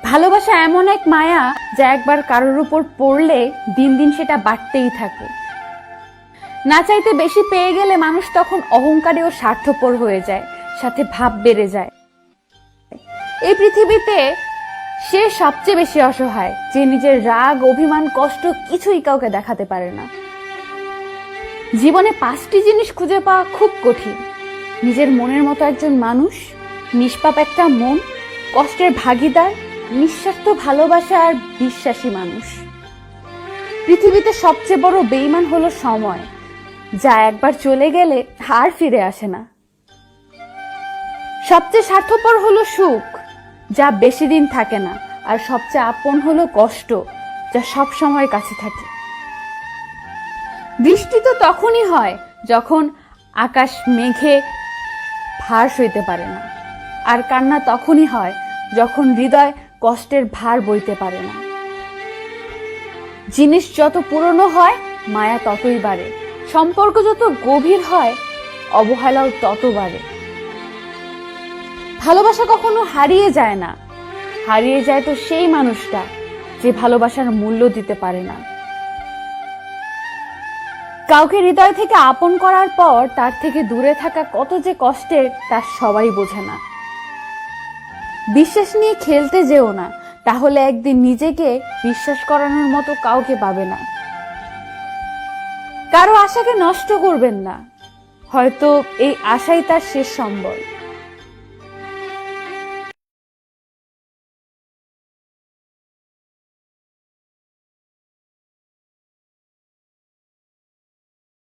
ভালোবাসা এমন এক মায়া যা একবার কারোর উপর পড়লে দিন দিন সেটা বাড়তেই থাকে। না চাইতে বেশি পেয়ে গেলে মানুষ তখন অহংকারী ও স্বার্থপর হয়ে যায়, সাথে ভাব বেড়ে যায়। এই পৃথিবীতে সে সবচেয়ে বেশি অসহায়, যে নিজের রাগ, অভিমান, কষ্ট কিছুই কাউকে দেখাতে পারে না। জীবনে 5টি জিনিস খুঁজে পাওয়া খুব কঠিন: নিজের মনের মতো একজন মানুষ, নিষ্পাপ একটা মন, কষ্টের ভাগিদার, নিঃস্বার্থ ভালোবাসা আর বিশ্বাসী মানুষ। পৃথিবীতে সবচেয়ে বড় বেঈমান হলো সময়, যা একবার চলে গেলে আর ফিরে আসে না। সবচেয়ে স্বার্থপর হলো সুখ, যা বেশি দিন থাকে না। আর সবচেয়ে আপন হলো কষ্ট, যা সব সময় কাছে থাকে। বৃষ্টি তো তখনই হয় যখন আকাশ মেঘে ভার সইতে পারে না, আর কান্না তখনই হয় যখন হৃদয় কষ্টের ভার বইতে পারে না। জিনিস যত পুরনো হয় মায়া ততই বাড়ে, সম্পর্ক যত গভীর হয় অবহেলাও তত বাড়ে। ভালোবাসা কখনো হারিয়ে যায় না, হারিয়ে যায় তো সেই মানুষটা যে ভালোবাসার মূল্য দিতে পারে না। কাউকে হৃদয় থেকে আপন করার পর তার থেকে দূরে থাকা কত যে কষ্টের তা সবাই বোঝে না। বিশ্বাস নিয়ে খেলতে যেও না, তাহলে একদিন নিজেকে বিশ্বাস করানোর মতো কাউকে পাবে না। কারো আশাকে নষ্ট করবেন না, হয়তো এই আশাই তার শেষ সম্বল।